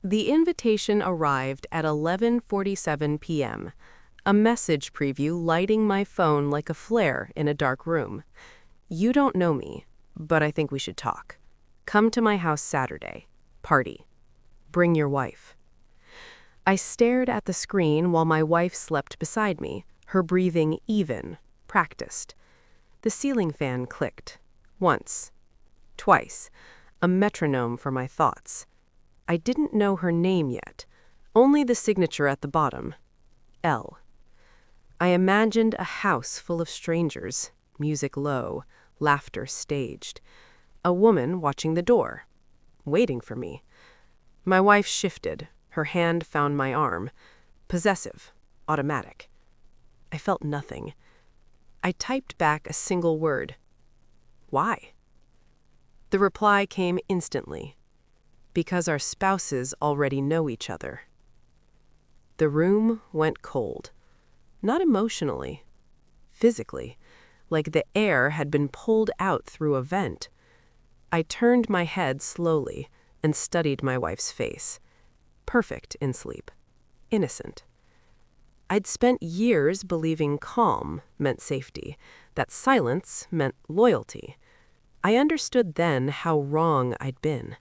The invitation arrived at 11:47 p.m., a message preview lighting my phone like a flare in a dark room. You don't know me, but I think we should talk. Come to my house Saturday. Party. Bring your wife. I stared at the screen while my wife slept beside me, her breathing even, practiced. The ceiling fan clicked. Once. Twice. A metronome for my thoughts. I didn't know her name yet, only the signature at the bottom. L. I imagined a house full of strangers, music low, laughter staged. A woman watching the door, waiting for me. My wife shifted. Her hand found my arm. Possessive, automatic. I felt nothing. I typed back a single word. Why? The reply came instantly. Because our spouses already know each other. The room went cold. Not emotionally. Physically. Like the air had been pulled out through a vent. I turned my head slowly and studied my wife's face. Perfect in sleep. Innocent. I'd spent years believing calm meant safety, that silence meant loyalty. I understood then how wrong I'd been.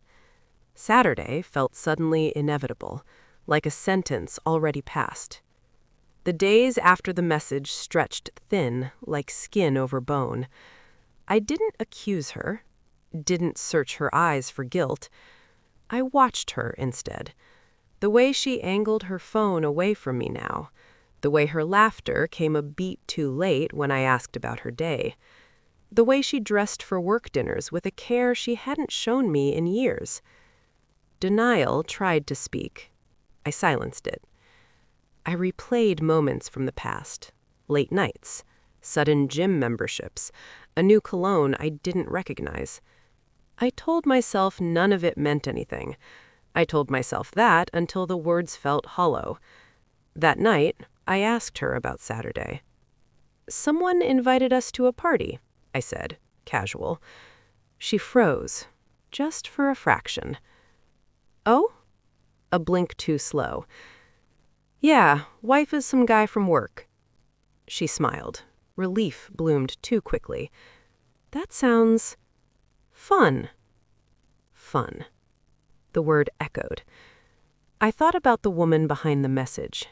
Saturday felt suddenly inevitable, like a sentence already passed. The days after the message stretched thin, like skin over bone. I didn't accuse her, didn't search her eyes for guilt. I watched her instead. The way she angled her phone away from me now. The way her laughter came a beat too late when I asked about her day. The way she dressed for work dinners with a care she hadn't shown me in years. Denial tried to speak. I silenced it. I replayed moments from the past. Late nights. Sudden gym memberships. A new cologne I didn't recognize. I told myself none of it meant anything. I told myself that until the words felt hollow. That night, I asked her about Saturday. "Someone invited us to a party," I said, casual. She froze, just for a fraction. "Oh?" A blink too slow. "Yeah, wife is some guy from work." She smiled. Relief bloomed too quickly. "That sounds fun." Fun. The word echoed. I thought about the woman behind the message.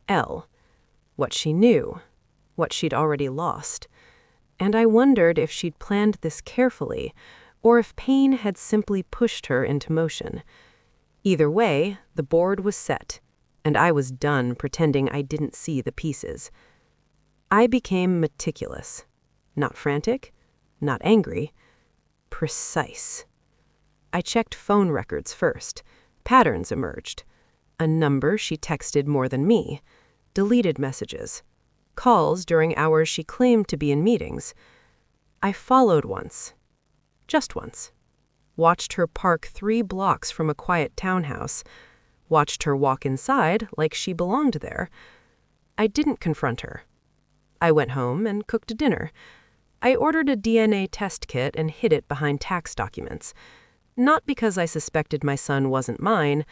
L. What she knew. What she'd already lost. And I wondered if she'd planned this carefully, or if pain had simply pushed her into motion. Either way, the board was set, and I was done pretending I didn't see the pieces. I became meticulous. Not frantic, not angry. Precise. I checked phone records first. Patterns emerged. A number she texted more than me. Deleted messages. Calls during hours she claimed to be in meetings. I followed once. Just once. Watched her park 3 blocks from a quiet townhouse. Watched her walk inside like she belonged there. I didn't confront her. I went home and cooked a dinner. I ordered a DNA test kit and hid it behind tax documents. Not because I suspected my son wasn't mine,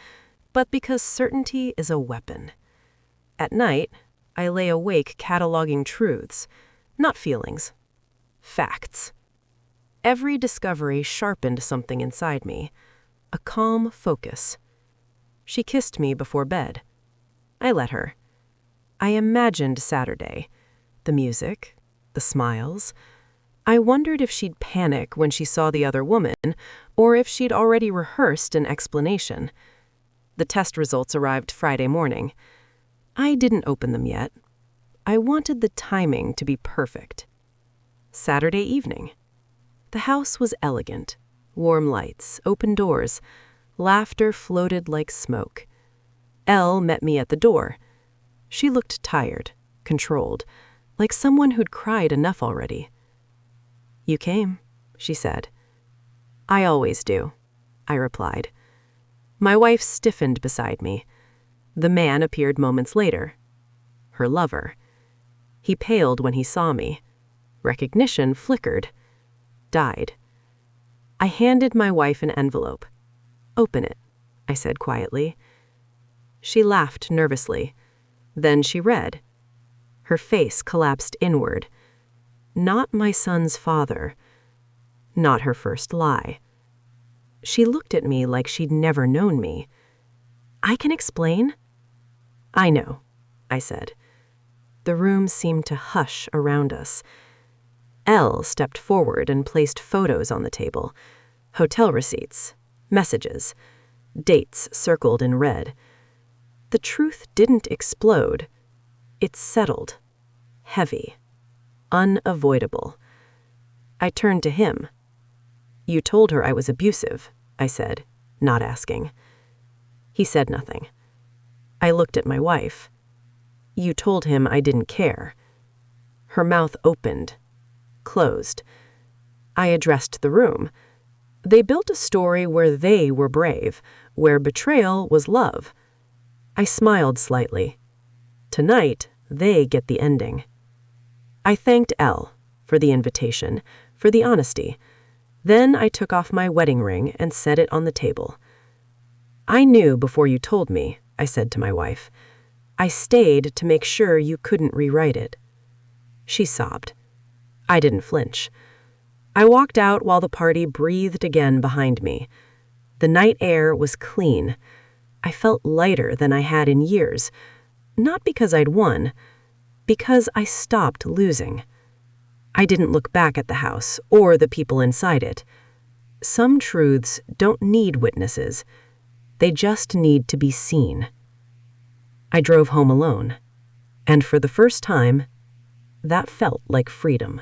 but because certainty is a weapon. At night, I lay awake cataloging truths, not feelings. Facts. Every discovery sharpened something inside me. A calm focus. She kissed me before bed. I let her. I imagined Saturday. The music, the smiles. I wondered if she'd panic when she saw the other woman, or if she'd already rehearsed an explanation. The test results arrived Friday morning. I didn't open them yet. I wanted the timing to be perfect. Saturday evening. The house was elegant. Warm lights, open doors. Laughter floated like smoke. Elle met me at the door. She looked tired, controlled, like someone who'd cried enough already. "You came," she said. "I always do," I replied. My wife stiffened beside me. The man appeared moments later. Her lover. He paled when he saw me. Recognition flickered. Died. I handed my wife an envelope. "Open it," I said quietly. She laughed nervously. Then she read. Her face collapsed inward. Not my son's father. Not her first lie. She looked at me like she'd never known me. I can explain? I know, I said. The room seemed to hush around us. Elle stepped forward and placed photos on the table. Hotel receipts, messages, dates circled in red. The truth didn't explode. It settled. Heavy. Unavoidable. I turned to him. You told her I was abusive, I said, not asking. He said nothing. I looked at my wife. You told him I didn't care. Her mouth opened, closed. I addressed the room. They built a story where they were brave, where betrayal was love. I smiled slightly. Tonight, they get the ending. I thanked Elle for the invitation, for the honesty. Then I took off my wedding ring and set it on the table. I knew before you told me, I said to my wife. I stayed to make sure you couldn't rewrite it. She sobbed. I didn't flinch. I walked out while the party breathed again behind me. The night air was clean. I felt lighter than I had in years, not because I'd won, because I stopped losing. I didn't look back at the house or the people inside it. Some truths don't need witnesses. They just need to be seen. I drove home alone, and for the first time, that felt like freedom.